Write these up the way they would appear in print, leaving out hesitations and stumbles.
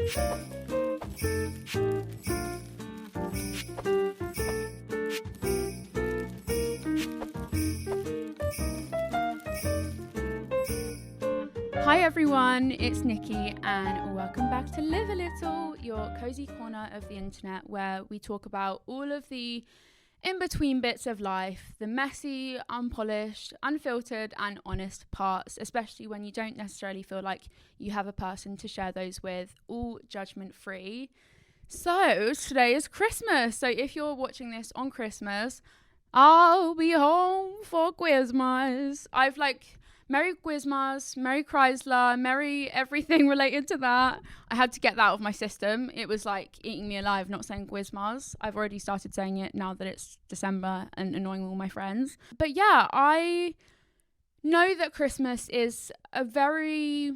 Hi everyone, it's Nikki and welcome back to Live a Little, your cozy corner of the internet where we talk about all of the in-between bits of life, the messy, unpolished, unfiltered and honest parts, especially when you don't necessarily feel like you have a person to share those with, all judgment-free. So today is Christmas, so if you're watching this on Christmas, I'll be home for Christmas. Merry Christmas, Merry Chrysler, Merry everything related to that. I had to get that out of my system. It was like eating me alive, not saying Christmas. I've already started saying it now that it's December and annoying all my friends. But yeah, I know that Christmas is a very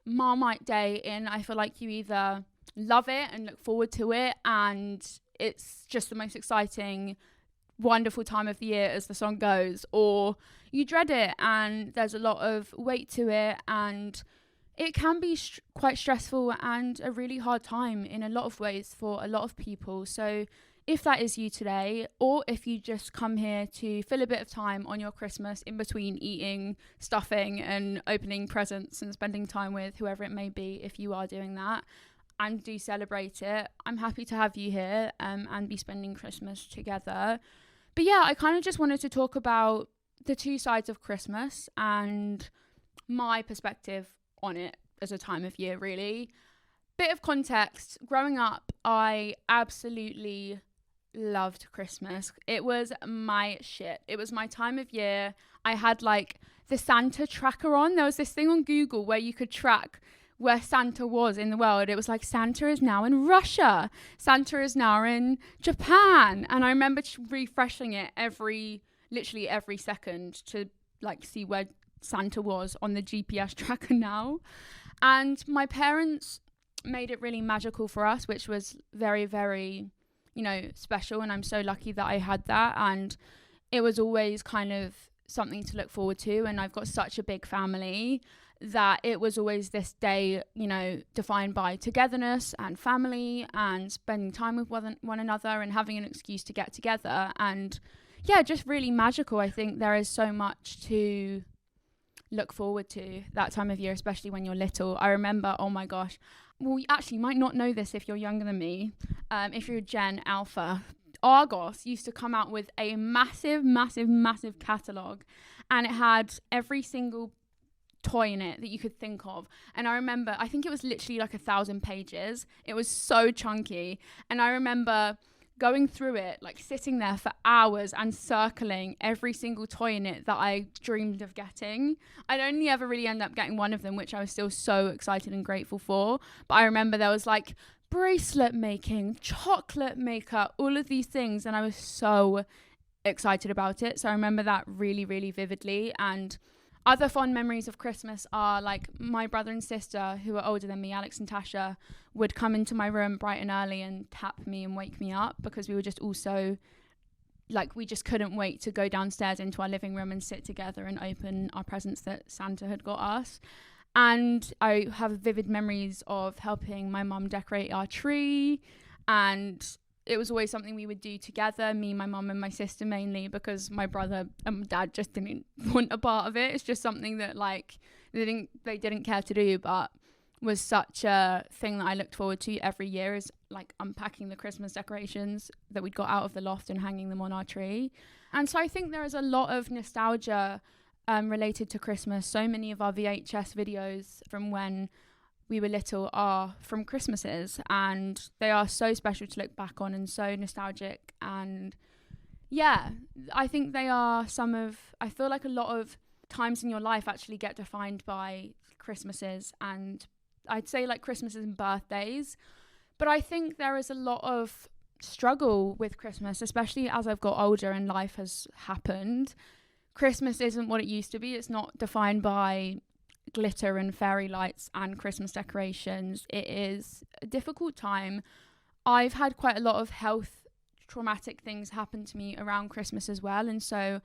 Marmite day I feel like you either love it and look forward to it and it's just the most exciting, wonderful time of the year as the song goes, or you dread it and there's a lot of weight to it and it can be quite stressful and a really hard time in a lot of ways for a lot of people. So if that is you today, or if you just come here to fill a bit of time on your Christmas in between eating, stuffing and opening presents and spending time with whoever it may be, if you are doing that and do celebrate it, I'm happy to have you here and be spending Christmas together. But yeah, I kind of just wanted to talk about the two sides of Christmas and my perspective on it as a time of year, really. Bit of context, growing up, I absolutely loved Christmas. It was my shit. It was my time of year. I had like the Santa tracker on. There was this thing on Google where you could track where Santa was in the world. It was like, Santa is now in Russia. Santa is now in Japan. And I remember refreshing it literally every second to like see where Santa was on the GPS tracker now. And my parents made it really magical for us, which was very, very, special. And I'm so lucky that I had that. And it was always kind of something to look forward to. And I've got such a big family that it was always this day, defined by togetherness and family and spending time with one another and having an excuse to get together. And yeah, just really magical. I think there is so much to look forward to that time of year, especially when you're little. I remember, oh my gosh, well, you actually might not know this if you're younger than me. If you're Gen Alpha, Argos used to come out with a massive, massive, massive catalogue, and it had every single toy in it that you could think of. And I remember, I think it was literally like 1,000 pages. It was so chunky. And I remember going through it, like sitting there for hours and circling every single toy in it that I dreamed of getting. I'd only ever really end up getting one of them, which I was still so excited and grateful for. But I remember there was like bracelet making, chocolate maker, all of these things. And I was so excited about it. So I remember that really, really vividly. And other fond memories of Christmas are like my brother and sister, who are older than me, Alex and Tasha, would come into my room bright and early and tap me and wake me up because we were just also like, we just couldn't wait to go downstairs into our living room and sit together and open our presents that Santa had got us. And I have vivid memories of helping my mum decorate our tree, and it was always something we would do together, me, my mum and my sister mainly, because my brother and dad just didn't want a part of it. It's just something that like they didn't care to do, but was such a thing that I looked forward to every year, is like unpacking the Christmas decorations that we'd got out of the loft and hanging them on our tree. And so I think there is a lot of nostalgia related to Christmas. So many of our VHS videos from when we were little are from Christmases, and they are so special to look back on and so nostalgic. And yeah, I think they are I feel like a lot of times in your life actually get defined by Christmases, and I'd say like Christmases and birthdays. But I think there is a lot of struggle with Christmas, especially as I've got older and life has happened. Christmas isn't what it used to be. It's not defined by glitter and fairy lights and Christmas decorations. It is a difficult time. I've had quite a lot of health traumatic things happen to me around Christmas as well, and so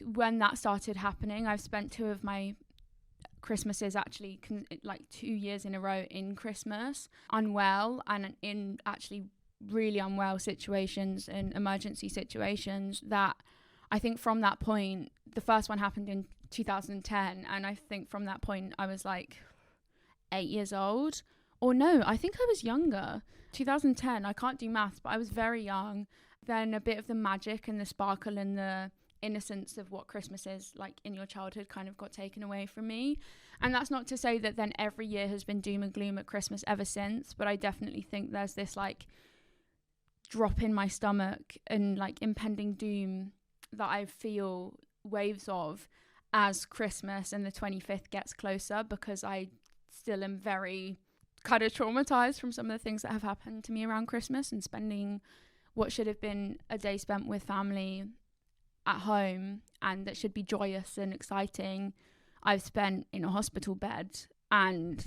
when that started happening, I've spent 2 of my Christmas is actually like 2 years in a row in Christmas, unwell, and in actually really unwell situations and emergency situations, that I think from that point, the first one happened in 2010, and I think from that point I was like 8 years old, or no, I think I was younger. 2010, I can't do maths, but I was very young. Then a bit of the magic and the sparkle and the innocence of what Christmas is like in your childhood kind of got taken away from me. And that's not to say that then every year has been doom and gloom at Christmas ever since, but I definitely think there's this like drop in my stomach and like impending doom that I feel waves of as Christmas and the 25th gets closer, because I still am very kind of traumatized from some of the things that have happened to me around Christmas, and spending what should have been a day spent with family at home and that should be joyous and exciting, I've spent in a hospital bed. And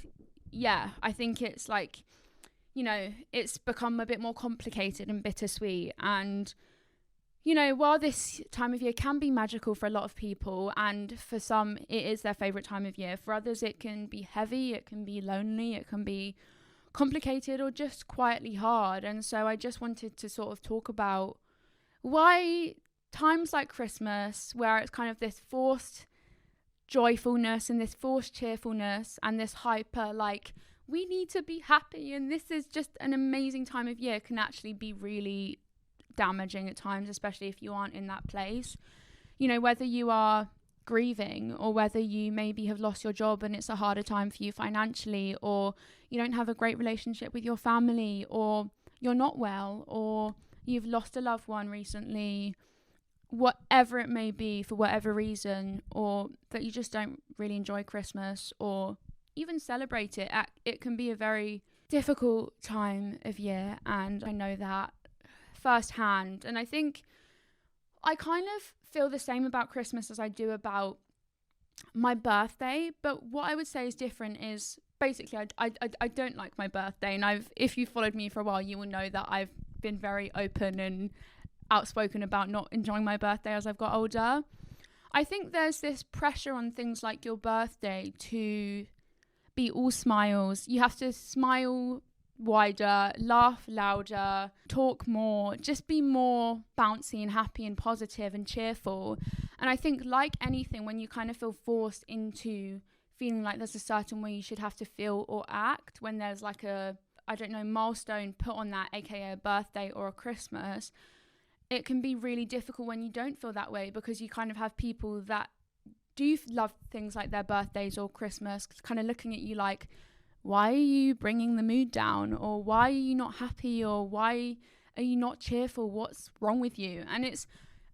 yeah, I think it's like, you know, it's become a bit more complicated and bittersweet. And, you know, while this time of year can be magical for a lot of people, and for some it is their favourite time of year, for others it can be heavy, it can be lonely, it can be complicated, or just quietly hard. And so I just wanted to sort of talk about why times like Christmas, where it's kind of this forced joyfulness and this forced cheerfulness and this hyper like we need to be happy and this is just an amazing time of year, can actually be really damaging at times, especially if you aren't in that place. You know, whether you are grieving, or whether you maybe have lost your job and it's a harder time for you financially, or you don't have a great relationship with your family, or you're not well, or you've lost a loved one recently, whatever it may be, for whatever reason, or that you just don't really enjoy Christmas or even celebrate it, it can be a very difficult time of year. And I know that firsthand. And I think I kind of feel the same about Christmas as I do about my birthday. But what I would say is different is basically I don't like my birthday. And if you followed me for a while, you will know that I've been very open and outspoken about not enjoying my birthday as I've got older. I think there's this pressure on things like your birthday to be all smiles. You have to smile wider, laugh louder, talk more, just be more bouncy and happy and positive and cheerful. And I think, like anything, when you kind of feel forced into feeling like there's a certain way you should have to feel or act, when there's like a, I don't know, milestone put on that, aka a birthday or a Christmas, it can be really difficult when you don't feel that way, because you kind of have people that do love things like their birthdays or Christmas kind of looking at you like, why are you bringing the mood down? Or why are you not happy? Or why are you not cheerful? What's wrong with you? And it's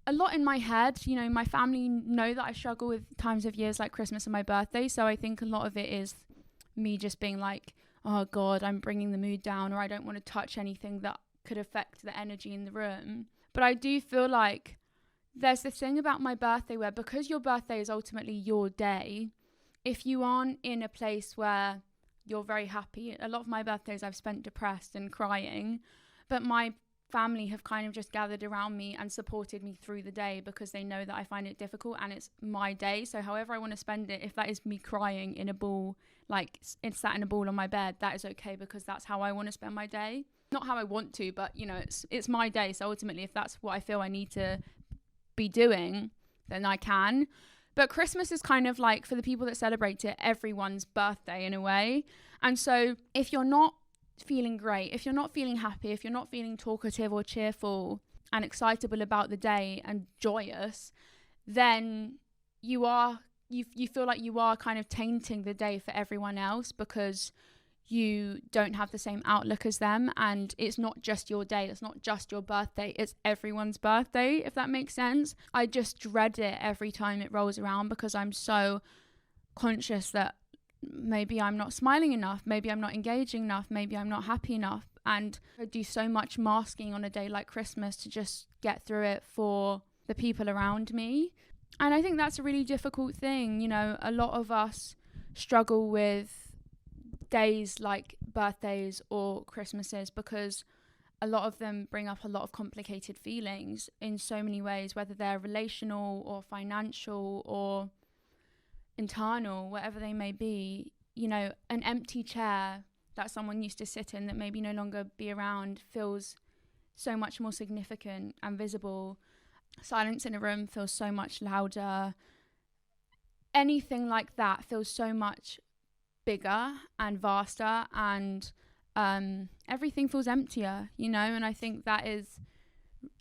a lot in my head. You know, my family know that I struggle with times of years like Christmas and my birthday. So I think a lot of it is me just being like, oh God, I'm bringing the mood down, or I don't want to touch anything that could affect the energy in the room. But I do feel like there's this thing about my birthday where, because your birthday is ultimately your day, if you aren't in a place where you're very happy, a lot of my birthdays I've spent depressed and crying, but my family have kind of just gathered around me and supported me through the day, because they know that I find it difficult and it's my day. So however I want to spend it, if that is me crying in a ball, like it's sat in a ball on my bed, that is okay, because that's how I want to spend my day. Not how I want to, but you know, it's my day. So ultimately, if that's what I feel I need to be doing, then I can. But Christmas is kind of like, for the people that celebrate it, everyone's birthday in a way. And so if you're not feeling great, if you're not feeling happy, if you're not feeling talkative or cheerful and excitable about the day and joyous, then you feel like you are kind of tainting the day for everyone else, because you don't have the same outlook as them. And it's not just your day, it's not just your birthday, it's everyone's birthday, if that makes sense. I just dread it every time it rolls around, because I'm so conscious that maybe I'm not smiling enough, maybe I'm not engaging enough, maybe I'm not happy enough. And I do so much masking on a day like Christmas to just get through it for the people around me. And I think that's a really difficult thing. You know, a lot of us struggle with days like birthdays or Christmases, because a lot of them bring up a lot of complicated feelings in so many ways, whether they're relational or financial or internal, whatever they may be. You know, an empty chair that someone used to sit in that maybe no longer be around feels so much more significant and visible. Silence in a room feels so much louder. Anything like that feels so much bigger and vaster, and everything feels emptier, you know. And I think that is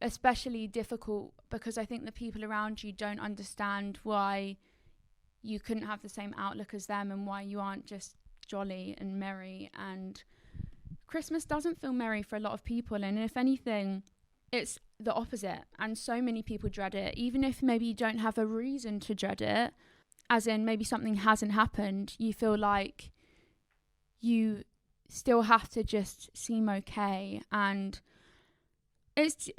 especially difficult because I think the people around you don't understand why you couldn't have the same outlook as them and why you aren't just jolly and merry. And Christmas doesn't feel merry for a lot of people, and if anything, it's the opposite. And so many people dread it, even if maybe you don't have a reason to dread it, as in maybe something hasn't happened. You feel like you still have to just seem okay, and it's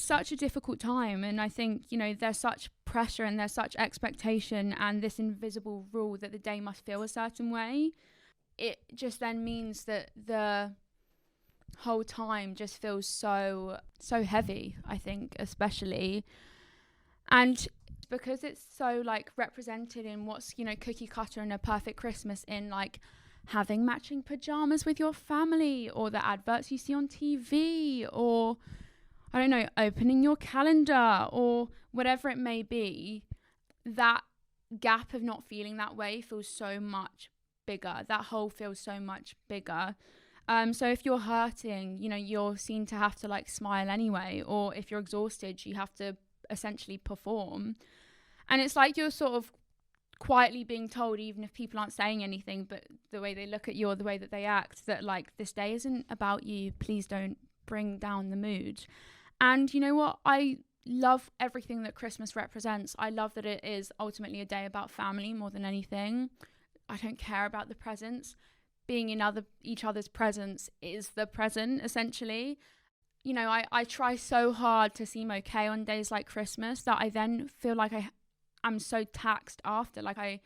such a difficult time. And I think, you know, there's such pressure and there's such expectation and this invisible rule that the day must feel a certain way. It just then means that the whole time just feels so heavy, I think, especially. And because it's so like represented in what's, you know, cookie cutter and a perfect Christmas, in like having matching pajamas with your family, or the adverts you see on TV, or I don't know, opening your calendar, or whatever it may be, that gap of not feeling that way feels so much bigger. That hole feels so much bigger. So if you're hurting, you know, you're seen to have to like smile anyway, or if you're exhausted, you have to essentially perform. And it's like you're sort of quietly being told, even if people aren't saying anything, but the way they look at you or the way that they act, that like, this day isn't about you, please don't bring down the mood. And you know what? I love everything that Christmas represents. I love that it is ultimately a day about family more than anything. I don't care about the presents. Being in each other's presence is the present, essentially. You know, I try so hard to seem okay on days like Christmas that I then feel like I'm so taxed after. Like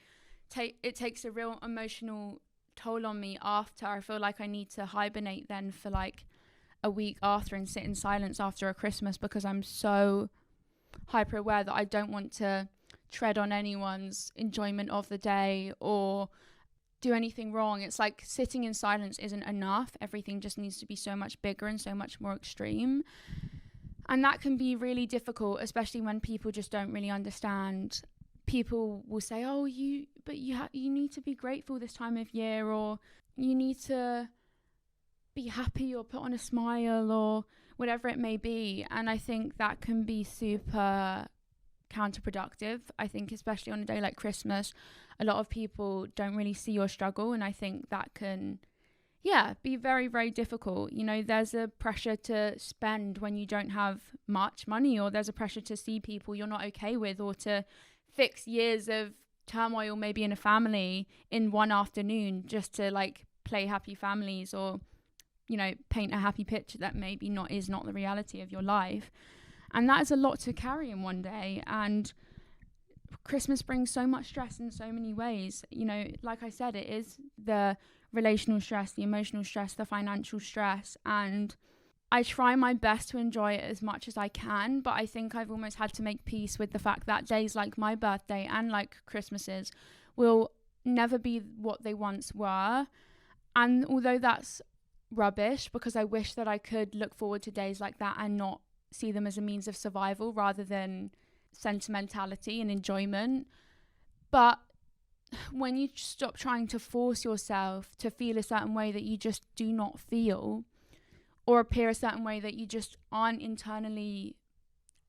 it takes a real emotional toll on me after. I feel like I need to hibernate then for like a week after and sit in silence after a Christmas, because I'm so hyper aware that I don't want to tread on anyone's enjoyment of the day or do anything wrong. It's like sitting in silence isn't enough. Everything just needs to be so much bigger and so much more extreme. And that can be really difficult, especially when people just don't really understand. People will say, oh, you need to be grateful this time of year, or you need to be happy or put on a smile, or whatever it may be. And I think that can be super counterproductive. I think especially on a day like Christmas, a lot of people don't really see your struggle, and I think that can be very, very difficult. You know, there's a pressure to spend when you don't have much money, or there's a pressure to see people you're not okay with, or to fix years of turmoil maybe in a family in one afternoon just to like play happy families, or, you know, paint a happy picture that maybe is not the reality of your life. And that is a lot to carry in one day. And Christmas brings so much stress in so many ways. You know, like I said, it is the relational stress, the emotional stress, the financial stress. And I try my best to enjoy it as much as I can, but I think I've almost had to make peace with the fact that days like my birthday and like Christmases will never be what they once were. And although that's rubbish, because I wish that I could look forward to days like that and not see them as a means of survival rather than sentimentality and enjoyment. But when you stop trying to force yourself to feel a certain way that you just do not feel, or appear a certain way that you just aren't internally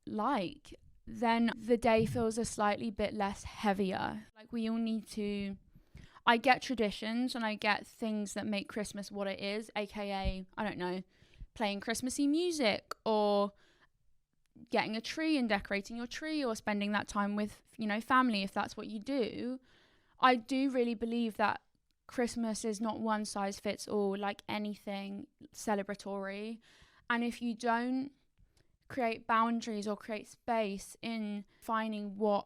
like, then the day feels a slightly bit less heavier. Like, we all need to, I get traditions and I get things that make Christmas what it is, aka, I don't know, playing Christmassy music, or getting a tree and decorating your tree, or spending that time with, you know, family, if that's what you do. I do really believe that Christmas is not one size fits all, like anything celebratory. And if you don't create boundaries or create space in finding what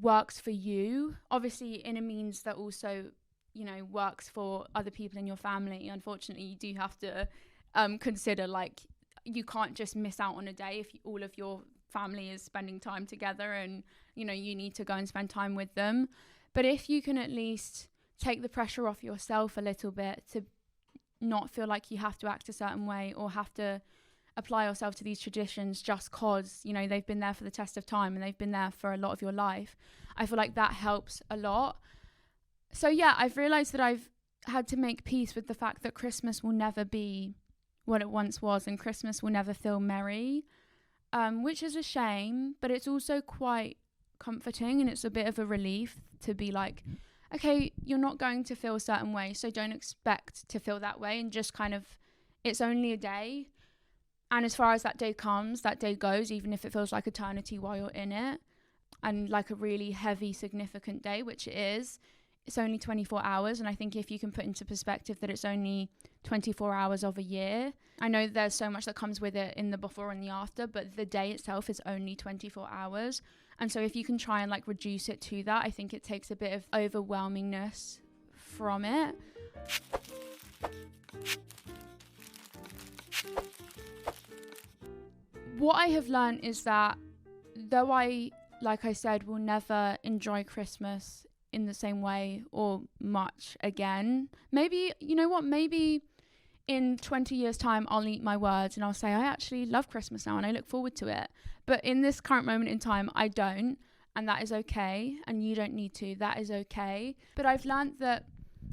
works for you, obviously in a means that also, you know, works for other people in your family, unfortunately you do have to consider, like, you can't just miss out on a day if all of your family is spending time together and, you know, you need to go and spend time with them. But if you can at least take the pressure off yourself a little bit to not feel like you have to act a certain way or have to apply yourself to these traditions just cause, you know, they've been there for the test of time and they've been there for a lot of your life, I feel like that helps a lot. So yeah, I've realized that I've had to make peace with the fact that Christmas will never be what it once was, and Christmas will never feel merry, which is a shame, but it's also quite comforting, and it's a bit of a relief to be like, okay, you're not going to feel a certain way, so don't expect to feel that way, and just kind of, it's only a day, and as far as that day comes, that day goes, even if it feels like eternity while you're in it, and like a really heavy, significant day, which it is. It's only 24 hours, and I think if you can put into perspective that it's only 24 hours of a year, I know there's so much that comes with it in the before and the after, but the day itself is only 24 hours. And so if you can try and like reduce it to that, I think it takes a bit of overwhelmingness from it. What I have learned is that though I, like I said, will never enjoy Christmas in the same way or much again, maybe, you know what, maybe in 20 years time I'll eat my words and I'll say I actually love Christmas now and I look forward to it. But in this current moment in time, I don't, and that is okay, and you don't need to, that is okay. But I've learned that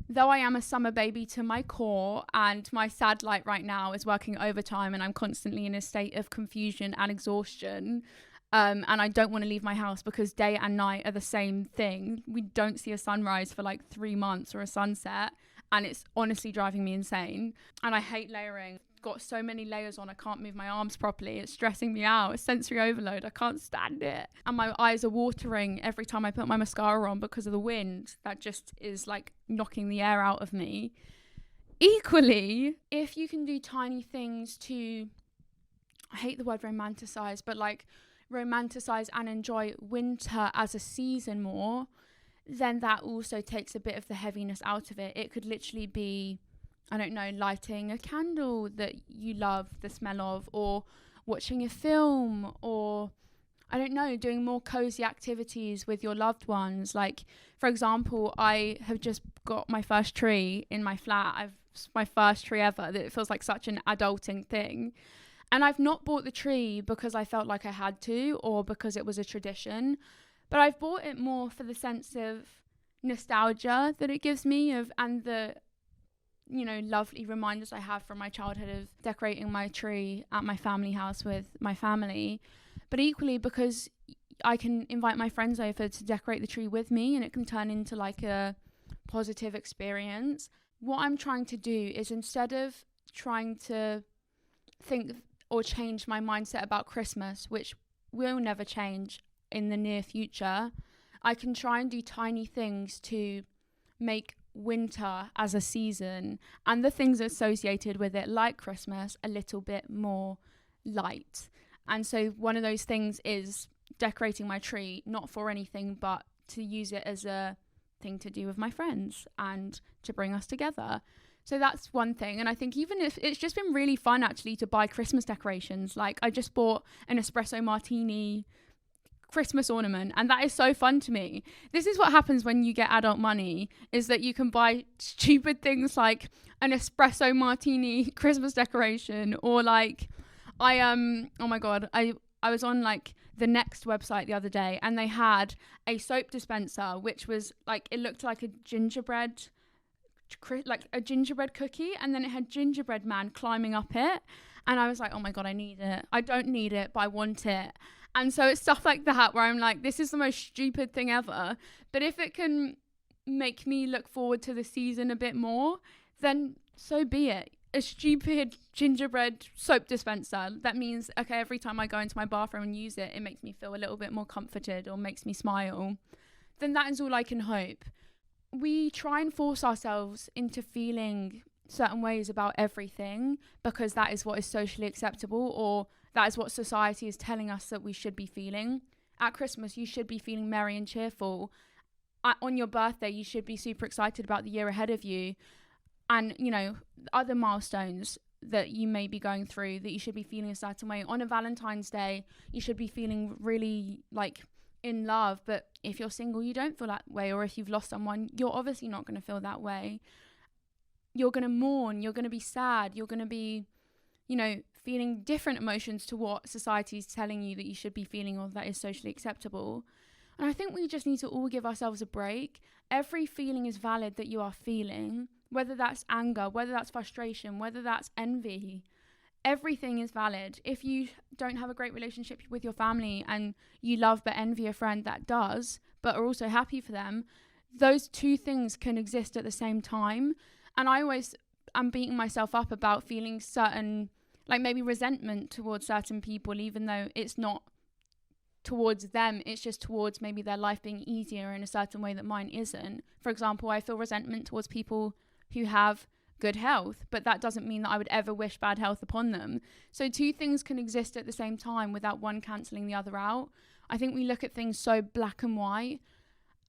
though I am a summer baby to my core, and my satellite right now is working overtime and I'm constantly in a state of confusion and exhaustion, and I don't want to leave my house because day and night are the same thing. We don't see a sunrise for like 3 months or a sunset, and it's honestly driving me insane. And I hate layering. Got so many layers on, I can't move my arms properly. It's stressing me out. It's sensory overload. I can't stand it. And my eyes are watering every time I put my mascara on because of the wind. That just is like knocking the air out of me. Equally, if you can do tiny things to, I hate the word romanticize, but like romanticize and enjoy winter as a season more, then that also takes a bit of the heaviness out of it. It could literally be, I don't know, lighting a candle that you love the smell of, or watching a film, or I don't know, doing more cozy activities with your loved ones. Like, for example, I have just got my first tree in my flat. My first tree ever. That it feels like such an adulting thing. And I've not bought the tree because I felt like I had to, or because it was a tradition, but I've bought it more for the sense of nostalgia that it gives me, and the, you know, lovely reminders I have from my childhood of decorating my tree at my family house with my family. But equally because I can invite my friends over to decorate the tree with me, and it can turn into like a positive experience. What I'm trying to do is, instead of trying to think or change my mindset about Christmas, which will never change in the near future, I can try and do tiny things to make winter as a season and the things associated with it, like Christmas, a little bit more light. And so one of those things is decorating my tree, not for anything, but to use it as a thing to do with my friends and to bring us together. So that's one thing. And I think even if it's just been really fun actually to buy Christmas decorations. Like I just bought an espresso martini Christmas ornament, and that is so fun to me. This is what happens when you get adult money, is that you can buy stupid things like an espresso martini Christmas decoration, or like oh my god, I was on like the Next website the other day, and they had a soap dispenser which was like, it looked like a gingerbread cookie, and then it had gingerbread man climbing up it, and I was like, oh my god, I need it. I don't need it, but I want it. And so it's stuff like that where I'm like, this is the most stupid thing ever, but if it can make me look forward to the season a bit more, then so be it. A stupid gingerbread soap dispenser, that means, okay, every time I go into my bathroom and use it, it makes me feel a little bit more comforted or makes me smile, then that is all I can hope. We try and force ourselves into feeling certain ways about everything because that is what is socially acceptable, or that is what society is telling us that we should be feeling. At Christmas, you should be feeling merry and cheerful. On your birthday, you should be super excited about the year ahead of you. And, you know, other milestones that you may be going through, that you should be feeling a certain way. On a Valentine's Day, you should be feeling really, like, in love, but if you're single, you don't feel that way. Or if you've lost someone, you're obviously not going to feel that way. You're going to mourn, you're going to be sad, you're going to be, feeling different emotions to what society is telling you that you should be feeling or that is socially acceptable. And I think we just need to all give ourselves a break. Every feeling is valid that you are feeling, whether that's anger, whether that's frustration, whether that's envy. Everything is valid. If you don't have a great relationship with your family and you love but envy a friend that does, but are also happy for them, those two things can exist at the same time. And I'm beating myself up about feeling certain, like maybe resentment towards certain people, even though it's not towards them, it's just towards maybe their life being easier in a certain way that mine isn't. For example, I feel resentment towards people who have good health, but that doesn't mean that I would ever wish bad health upon them. So two things can exist at the same time without one cancelling the other out. I think we look at things so black and white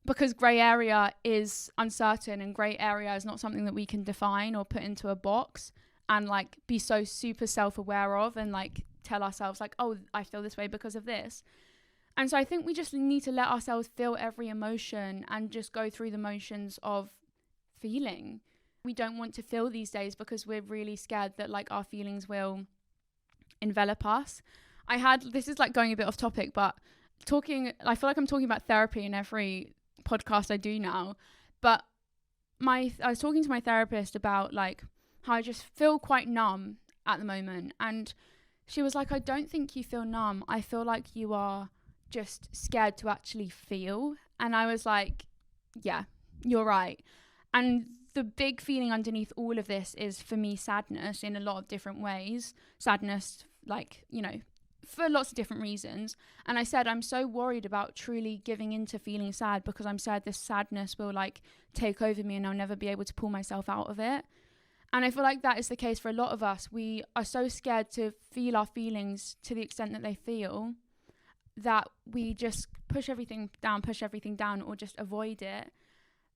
because grey area is uncertain, and grey area is not something that we can define or put into a box and like be so super self-aware of and like tell ourselves like, oh, I feel this way because of this. And so I think we just need to let ourselves feel every emotion and just go through the motions of feeling. We don't want to feel these days because we're really scared that like our feelings will envelop us. This is like going a bit off topic, but I feel like I'm talking about therapy in every podcast I do now. But I was talking to my therapist about like how I just feel quite numb at the moment. And she was like, I don't think you feel numb. I feel like you are just scared to actually feel. And I was like, yeah, you're right. And the big feeling underneath all of this is, for me, sadness in a lot of different ways. Sadness, like, for lots of different reasons. And I said, I'm so worried about truly giving into feeling sad because I'm scared this sadness will like take over me and I'll never be able to pull myself out of it. And I feel like that is the case for a lot of us. We are so scared to feel our feelings to the extent that they feel that we just push everything down or just avoid it.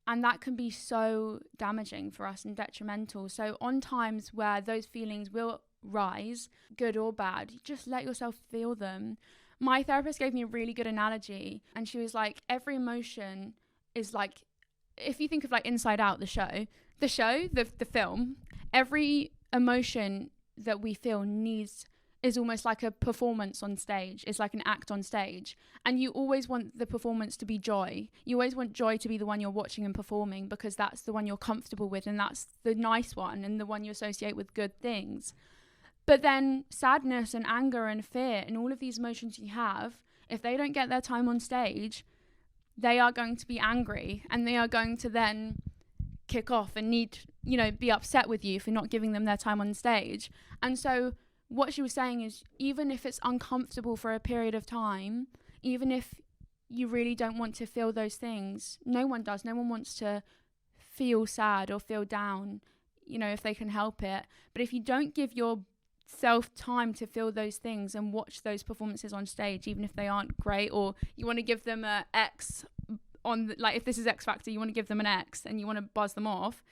And that can be so damaging for us and detrimental. So on times where those feelings will rise, good or bad, just let yourself feel them. My therapist gave me a really good analogy, and she was like, every emotion is like, if you think of like Inside Out, the film, every emotion that we feel is almost like a performance on stage. It's like an act on stage. And you always want the performance to be joy. You always want joy to be the one you're watching and performing because that's the one you're comfortable with and that's the nice one and the one you associate with good things. But then sadness and anger and fear and all of these emotions you have, if they don't get their time on stage, they are going to be angry and they are going to then kick off and be upset with you for not giving them their time on stage. And so what she was saying is, even if it's uncomfortable for a period of time, even if you really don't want to feel those things, no one does. No one wants to feel sad or feel down, if they can help it. But if you don't give yourself time to feel those things and watch those performances on stage, even if they aren't great, or you want to give them a X on, like if this is X Factor, you want to give them an X and you want to buzz them off.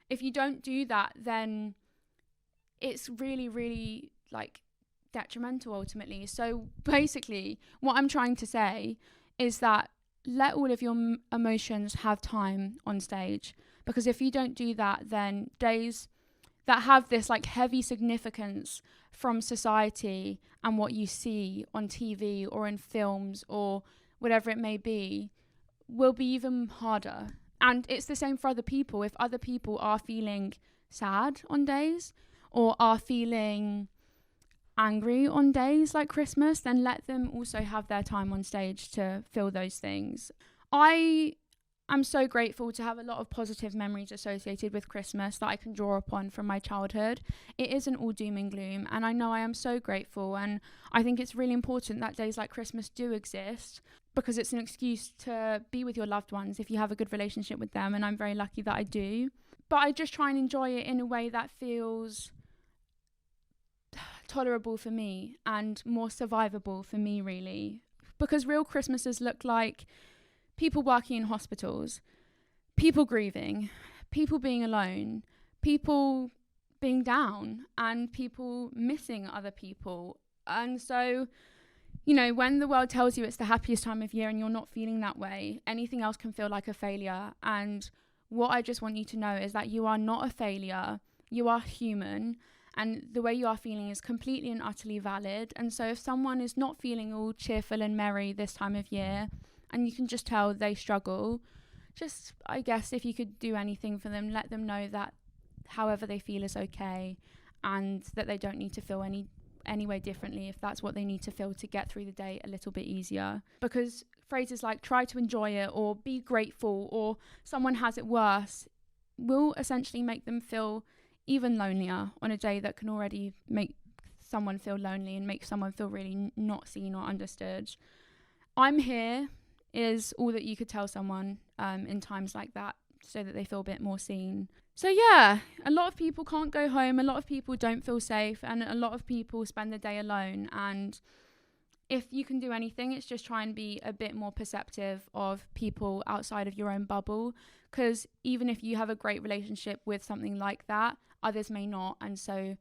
If you don't do that, then it's really, really like detrimental ultimately. So basically what I'm trying to say is that let all of your emotions have time on stage, because if you don't do that, then days that have this like heavy significance from society and what you see on TV or in films or whatever it may be will be even harder. And it's the same for other people. If other people are feeling sad on days or are feeling angry on days like Christmas, then let them also have their time on stage to feel those things. I am so grateful to have a lot of positive memories associated with Christmas that I can draw upon from my childhood. It isn't all doom and gloom, and I know I am so grateful, and I think it's really important that days like Christmas do exist because it's an excuse to be with your loved ones if you have a good relationship with them, and I'm very lucky that I do. But I just try and enjoy it in a way that feels tolerable for me and more survivable for me, really, because real Christmases look like people working in hospitals, people grieving, people being alone, people being down, and people missing other people. And so You know, when the world tells you it's the happiest time of year and you're not feeling that way, anything else can feel like a failure. And what I just want you to know is that you are not a failure. You are human. And the way you are feeling is completely and utterly valid. And so if someone is not feeling all cheerful and merry this time of year, and you can just tell they struggle, just, I guess, if you could do anything for them, let them know that however they feel is okay, and that they don't need to feel any way differently if that's what they need to feel to get through the day a little bit easier. Because phrases like try to enjoy it, or be grateful, or someone has it worse, will essentially make them feel even lonelier on a day that can already make someone feel lonely and make someone feel really not seen or understood. I'm here is all that you could tell someone in times like that, so that they feel a bit more seen. So yeah, a lot of people can't go home, a lot of people don't feel safe, and a lot of people spend the day alone. And if you can do anything, it's just try and be a bit more perceptive of people outside of your own bubble, because even if you have a great relationship with something like that, others may not. And so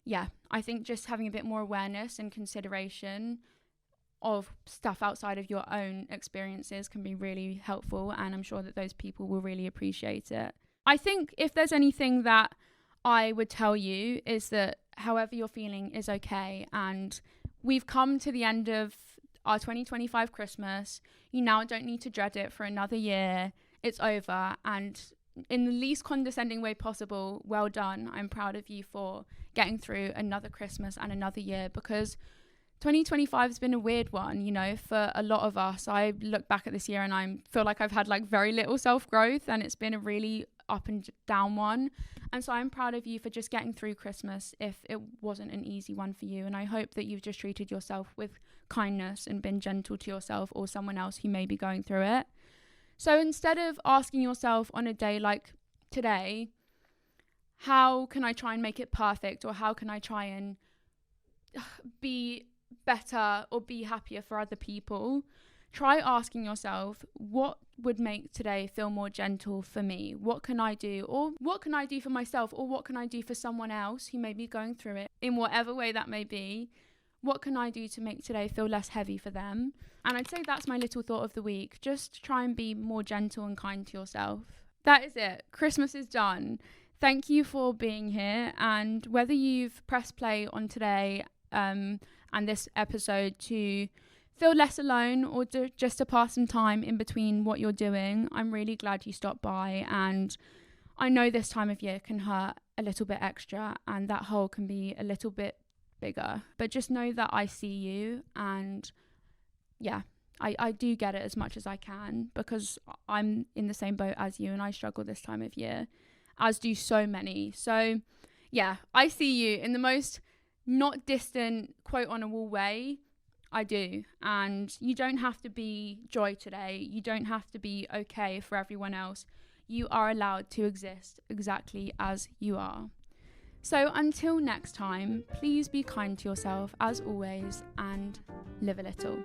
yeah, I think just having a bit more awareness and consideration of stuff outside of your own experiences can be really helpful, and I'm sure that those people will really appreciate it. I think if there's anything that I would tell you is that however you're feeling is okay, and we've come to the end of our 2025 Christmas. You now don't need to dread it for another year. It's over, and in the least condescending way possible, well done. I'm proud of you for getting through another Christmas and another year, because 2025 has been a weird one, you know, for a lot of us. I look back at this year and I feel like I've had like very little self-growth, and it's been a really up and down one. And so I'm proud of you for just getting through Christmas if it wasn't an easy one for you. And I hope that you've just treated yourself with kindness and been gentle to yourself or someone else who may be going through it. So instead of asking yourself on a day like today, how can I try and make it perfect, or how can I try and be better or be happier for other people, try asking yourself, what would make today feel more gentle for me? What can I do? Or what can I do for myself? Or what can I do for someone else who may be going through it, in whatever way that may be? What can I do to make today feel less heavy for them? And I'd say that's my little thought of the week. Just try and be more gentle and kind to yourself. That is it. Christmas is done. Thank you for being here. And whether you've pressed play on today and this episode to feel less alone, or just to pass some time in between what you're doing, I'm really glad you stopped by. And I know this time of year can hurt a little bit extra, and that hole can be a little bit bigger, but just know that I see you. And yeah, I do get it as much as I can, because I'm in the same boat as you, and I struggle this time of year, as do so many. So yeah, I see you in the most not distant, quote on a wall way. I do. And you don't have to be joy today. You don't have to be okay for everyone else. You are allowed to exist exactly as you are. So until next time, please be kind to yourself as always, and live a little.